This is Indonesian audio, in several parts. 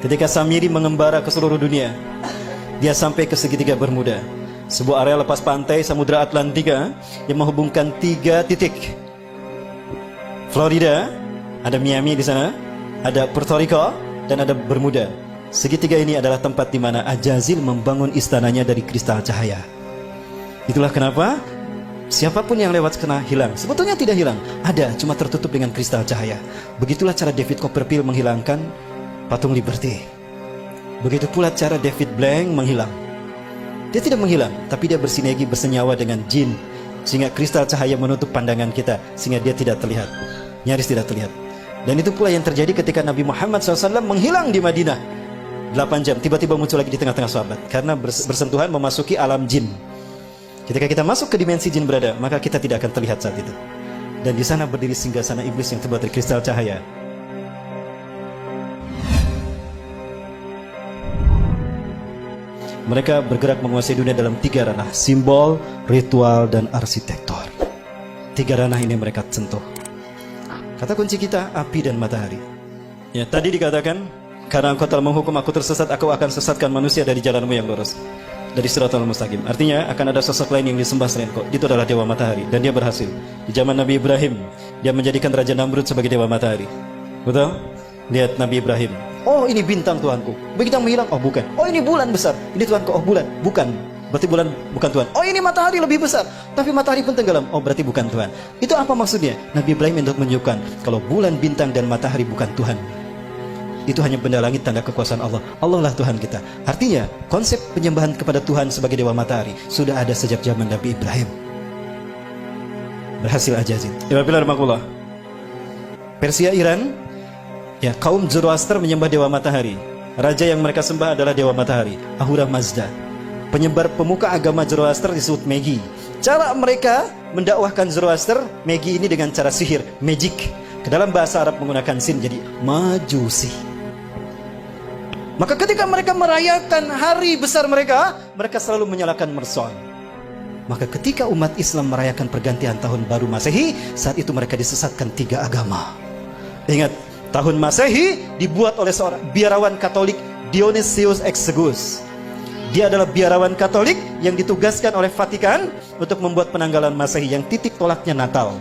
Ketika Samiri mengembara ke seluruh dunia, dia sampai ke segitiga Bermuda, sebuah area lepas pantai Samudra Atlantika yang menghubungkan 3 titik. Florida, ada Miami di sana, ada Puerto Rico, dan ada Bermuda. Segitiga ini adalah tempat di mana Ajazil membangun istananya dari kristal cahaya. Itulah kenapa siapapun yang lewat kena hilang. Sebetulnya tidak hilang, ada, cuma tertutup dengan kristal cahaya. Begitulah cara David Copperfield menghilangkan patung Liberty. Begitu pula cara David Blank menghilang. Dia tidak menghilang, tapi dia bersinergi, bersenyawa dengan jin, sehingga kristal cahaya menutup pandangan kita, sehingga dia tidak terlihat, nyaris tidak terlihat. Dan itu pula yang terjadi ketika Nabi Muhammad SAW menghilang di Madinah 8 jam, tiba-tiba muncul lagi di tengah-tengah sahabat, karena bersentuhan memasuki alam jin. Ketika kita masuk ke dimensi jin berada, maka kita tidak akan terlihat saat itu. Dan di sana berdiri singgasana iblis yang terbuat dari kristal cahaya. Mereka bergerak menguasai dunia dalam 3 ranah: simbol, ritual, dan arsitektur. 3 ranah ini mereka sentuh. Kata kunci kita, api dan matahari. Ya, tadi dikatakan, karena engkau telah menghukum aku tersesat, aku akan sesatkan manusia dari jalanmu yang lurus, dari Shiratal Mustaqim. Artinya akan ada sosok lain yang disembah selain kau. Itu adalah Dewa Matahari, dan dia berhasil. Di zaman Nabi Ibrahim, dia menjadikan Raja Namrud sebagai Dewa Matahari. Betul? Lihat Nabi Ibrahim. Oh, ini bintang Tuhanku. Bintang menghilang. Oh, bukan. Oh, ini bulan besar. Ini Tuhanku. Oh, bulan. Bukan. Berarti bulan bukan Tuhan. Oh, ini matahari lebih besar, tapi matahari pun tenggelam. Oh, berarti bukan Tuhan. Itu apa maksudnya? Nabi Ibrahim untuk menunjukkan kalau bulan, bintang, dan matahari bukan Tuhan. Itu hanya benda langit, tanda kekuasaan Allah. Allah lah Tuhan kita. Artinya, konsep penyembahan kepada Tuhan sebagai Dewa Matahari sudah ada sejak zaman Nabi Ibrahim. Berhasil Ajazil. Persia, Iran, ya, kaum Zoroaster menyembah Dewa Matahari. Raja yang mereka sembah adalah Dewa Matahari, Ahura Mazda. Penyebar pemuka agama Zoroaster disebut Magi. Cara mereka mendakwahkan Zoroaster, Magi ini dengan cara sihir, magic. Ke dalam bahasa Arab menggunakan sin, jadi majusi. Maka ketika mereka merayakan hari besar mereka, mereka selalu menyalakan mercon. Maka ketika umat Islam merayakan pergantian tahun baru Masehi, saat itu mereka disesatkan 3 agama. Ingat, tahun Masehi dibuat oleh seorang biarawan Katolik, Dionysius Exiguus. Dia adalah biarawan Katolik yang ditugaskan oleh Vatikan untuk membuat penanggalan Masehi yang titik tolaknya Natal.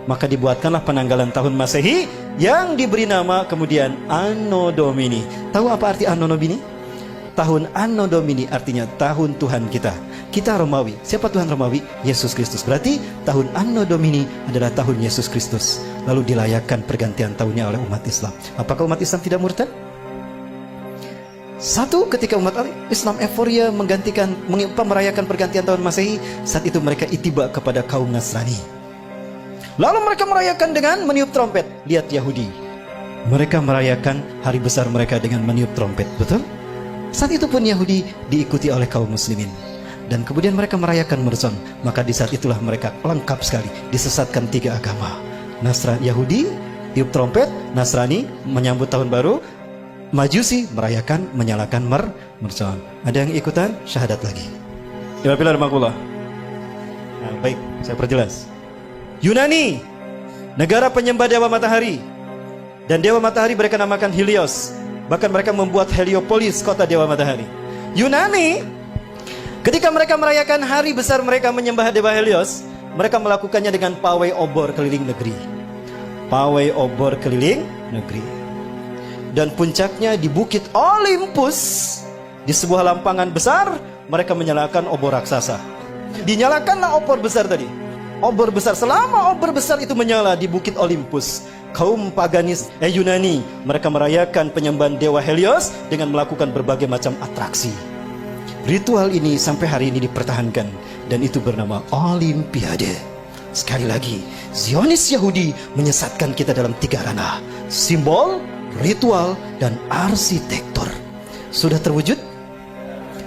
Maka dibuatkanlah penanggalan tahun Masehi yang diberi nama kemudian Anno Domini. Tahu apa arti Anno Domini? Tahun Anno Domini artinya tahun Tuhan kita. Kita Romawi. Siapa Tuhan Romawi? Yesus Kristus. Berarti tahun Anno Domini adalah tahun Yesus Kristus. Lalu dilayakkan pergantian tahunnya oleh umat Islam. Apakah umat Islam tidak murtad? Satu, ketika umat Islam euforia merayakan pergantian tahun Masehi, saat itu mereka ittiba kepada kaum Nasrani. Lalu mereka merayakan dengan meniup trompet. Lihat Yahudi, mereka merayakan hari besar mereka dengan meniup trompet. Betul? Saat itu pun Yahudi diikuti oleh kaum muslimin. Dan kemudian mereka merayakan mercon. Maka di saat itulah mereka lengkap sekali, disesatkan 3 agama. Nasrani, Yahudi tiup trompet, Nasrani menyambut tahun baru, Majusi merayakan menyalakan mercon. Ada yang ikutan syahadat lagi. Nah, baik, saya perjelas. Yunani, negara penyembah Dewa Matahari. Dan Dewa Matahari mereka namakan Helios. Bahkan mereka membuat Heliopolis, kota Dewa Matahari. Yunani, ketika mereka merayakan hari besar mereka menyembah Dewa Helios, mereka melakukannya dengan pawai obor keliling negeri. Pawai obor keliling negeri. Dan puncaknya di Bukit Olympus, di sebuah lampangan besar, mereka menyalakan obor raksasa. Dinyalakanlah obor besar tadi. Obor besar, selama obor besar itu menyala di Bukit Olympus, kaum paganis Yunani, mereka merayakan penyembahan Dewa Helios dengan melakukan berbagai macam atraksi. Ritual ini sampai hari ini dipertahankan, dan itu bernama Olimpiade. Sekali lagi, Zionis Yahudi menyesatkan kita dalam 3 ranah: simbol, ritual, dan arsitektur. Sudah terwujud?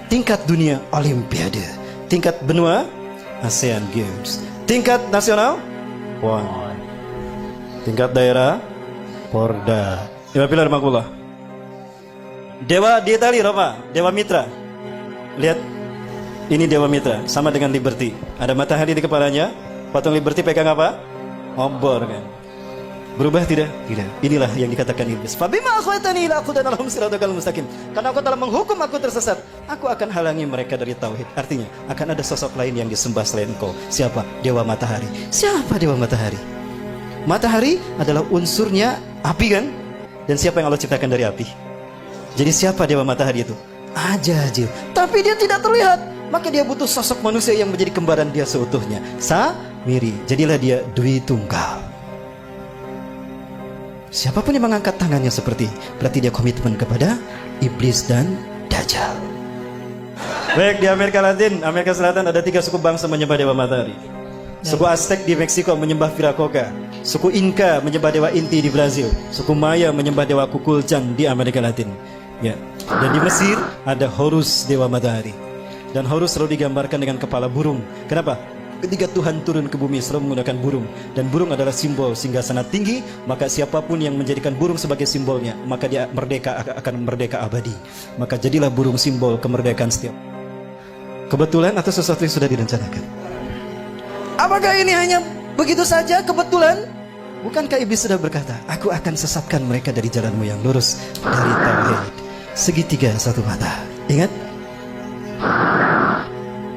Tingkat dunia Olimpiade, tingkat benua ASEAN Games, tingkat nasional PON, tingkat daerah Porda. Dewa di Itali, Roma, Dewa Mitra. Lihat, ini Dewa Mitra, sama dengan Liberty. Ada matahari di kepalanya. Patung Liberty pegang apa? Obor kan. Berubah tidak? Tidak. Inilah yang dikatakan iblis. Fabima akhwatani la aqudanna lahum siratal mustaqim. Karena engkau telah menghukum aku tersesat, aku akan halangi mereka dari tauhid. Artinya, akan ada sosok lain yang disembah selain engkau. Siapa? Dewa matahari. Siapa dewa matahari? Matahari adalah unsurnya api kan? Dan siapa yang Allah ciptakan dari api? Jadi siapa dewa matahari itu? Ajajil. Tapi dia tidak terlihat. Maka dia butuh sosok manusia yang menjadi kembaran dia seutuhnya. Samiri. Jadilah dia Dwi Tunggal. Siapapun yang mengangkat tangannya seperti, berarti dia komitmen kepada iblis dan Dajjal. Baik, di Amerika Latin, Amerika Selatan ada 3 suku bangsa menyembah dewa matahari. Suku Aztec di Meksiko menyembah Viracocha. Suku Inca menyembah dewa Inti di Brazil. Suku Maya menyembah dewa Kukulcan di Amerika Latin. Ya. Dan di Mesir ada Horus, dewa matahari. Dan Horus selalu digambarkan dengan kepala burung. Kenapa? Ketika Tuhan turun ke bumi selalu menggunakan burung. Dan burung adalah simbol singgasana tinggi. Maka siapapun yang menjadikan burung sebagai simbolnya, maka dia merdeka, akan merdeka abadi. Maka jadilah burung simbol kemerdekaan setiap. Kebetulan atau sesuatu yang sudah direncanakan? Apakah ini hanya begitu saja kebetulan? Bukankah iblis sudah berkata, aku akan sesatkan mereka dari jalanmu yang lurus, dari tauhid. Segitiga satu mata. Ingat?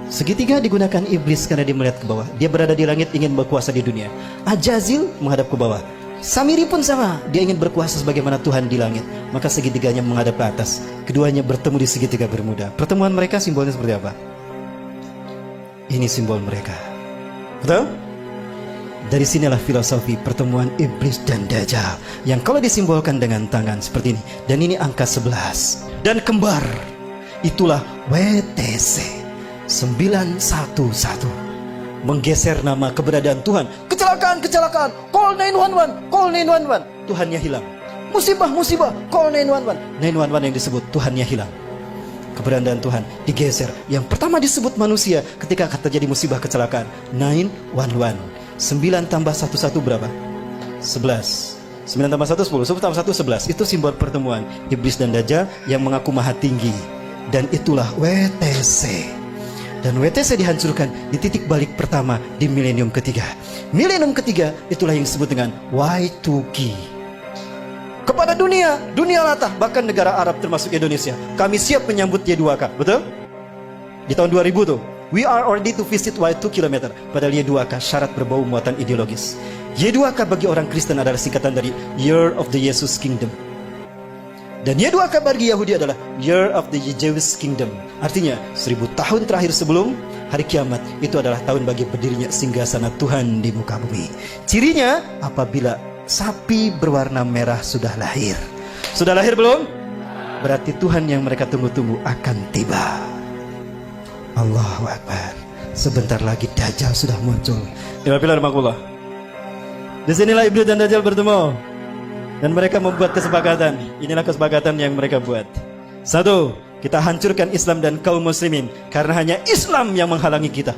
Segitiga digunakan iblis karena dia melihat ke bawah. Dia berada di langit ingin berkuasa di dunia. Ajazil menghadap ke bawah. Samiri pun sama, dia ingin berkuasa sebagaimana Tuhan di langit. Maka segitiganya menghadap ke atas. Keduanya bertemu di segitiga Bermuda. Pertemuan mereka simbolnya seperti apa? Ini simbol mereka. Betul? Dari sinilah filosofi pertemuan iblis dan Dajjal, yang kalau disimbolkan dengan tangan seperti ini. Dan ini angka 11. Dan kembar. Itulah WTC 911. Menggeser nama keberadaan Tuhan. Kecelakaan, kecelakaan, call 911, call 911. Tuhannya hilang. Musibah, musibah, call 911. 911 yang disebut Tuhannya hilang. Keberadaan Tuhan digeser. Yang pertama disebut manusia ketika akan terjadi musibah kecelakaan. 911. 9 tambah 11 berapa? 11. 9 tambah 1 10. 10 tambah 1 11. Itu simbol pertemuan iblis dan Dajjal yang mengaku maha tinggi. Dan itulah WTC. Dan WTC dihancurkan di titik balik pertama di milenium ketiga. Milenium ketiga itulah yang disebut dengan Y2K. Kepada dunia, dunia latah, bahkan negara Arab termasuk Indonesia, kami siap menyambut Y2K, betul? Di tahun 2000 tuh, we are ready to visit Y2 km. Padahal Y2K syarat berbau muatan ideologis. Y2K bagi orang Kristen adalah singkatan dari Year of the Jesus Kingdom. Dan Y2K bagi Yahudi adalah Year of the Jewish Kingdom. Artinya 1000 tahun terakhir sebelum hari kiamat. Itu adalah tahun bagi berdirinya singgasana Tuhan di muka bumi. Cirinya apabila sapi berwarna merah sudah lahir. Sudah lahir belum? Berarti Tuhan yang mereka tunggu-tunggu akan tiba. Allahu Akbar. Sebentar lagi Dajjal sudah muncul. Di sinilah iblis dan Dajjal bertemu. Dan mereka membuat kesepakatan. Inilah kesepakatan yang mereka buat. 1. Kita hancurkan Islam dan kaum muslimin. Karena hanya Islam yang menghalangi kita.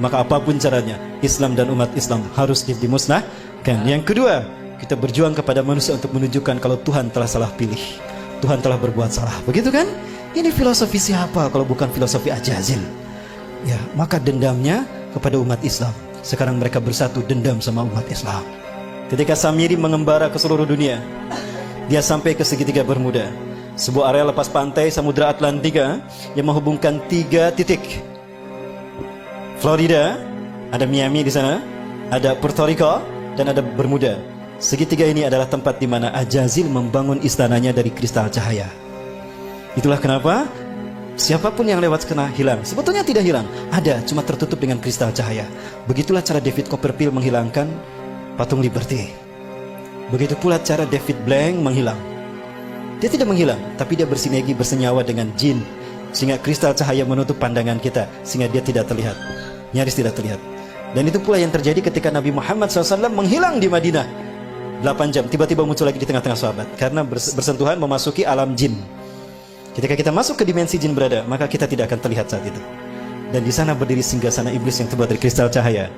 Maka apapun caranya, Islam dan umat Islam harus dimusnahkan. Yang kedua, kita berjuang kepada manusia untuk menunjukkan kalau Tuhan telah salah pilih. Tuhan telah berbuat salah. Begitu kan? Ini filosofi siapa kalau bukan filosofi Ajazil? Ya, maka dendamnya kepada umat Islam. Sekarang mereka bersatu dendam sama umat Islam. Ketika Samiri mengembara ke seluruh dunia, dia sampai ke segitiga Bermuda, sebuah area lepas pantai Samudra Atlantika yang menghubungkan 3 titik. Florida, ada Miami di sana, ada Puerto Rico, dan ada Bermuda. Segitiga ini adalah tempat di mana Ajazil membangun istananya dari kristal cahaya. Itulah kenapa siapapun yang lewat kena hilang. Sebetulnya tidak hilang, ada, cuma tertutup dengan kristal cahaya. Begitulah cara David Copperfield menghilangkan patung Liberty. Begitu pula cara David Blank menghilang. Dia tidak menghilang, tapi dia bersinergi, bersenyawa dengan jin, sehingga kristal cahaya menutup pandangan kita, sehingga dia tidak terlihat, nyaris tidak terlihat. Dan itu pula yang terjadi ketika Nabi Muhammad SAW menghilang di Madinah 8 jam, tiba-tiba muncul lagi di tengah-tengah sahabat, karena bersentuhan memasuki alam jin. Ketika kita masuk ke dimensi jin berada, maka kita tidak akan terlihat saat itu. Dan di sana berdiri singgasana iblis yang terbuat dari kristal cahaya.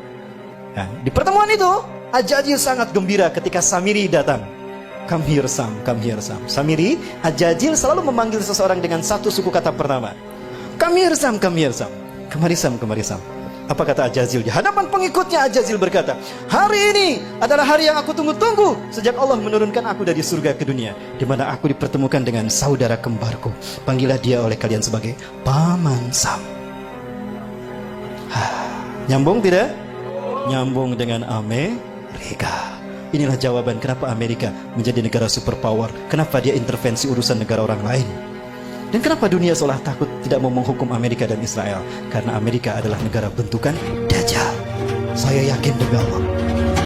Nah, di pertemuan itu Ajazil sangat gembira ketika Samiri datang. Come here Sam, come here Sam. Samiri, Ajazil selalu memanggil seseorang dengan satu suku kata pertama. Come here Sam, come here Sam. Kemari Sam, kemari Sam. Apa kata Ajazil? Di hadapan pengikutnya Ajazil berkata, hari ini adalah hari yang aku tunggu-tunggu sejak Allah menurunkan aku dari surga ke dunia, di mana aku dipertemukan dengan saudara kembarku. Panggillah dia oleh kalian sebagai Paman Sam. Nyambung tidak? Nyambung dengan Amerika. Inilah jawaban kenapa Amerika menjadi negara superpower. Kenapa dia intervensi urusan negara orang lain. Dan kenapa dunia seolah takut tidak mau menghukum Amerika dan Israel? Karena Amerika adalah negara bentukan Dajjal. Saya yakin demi Allah,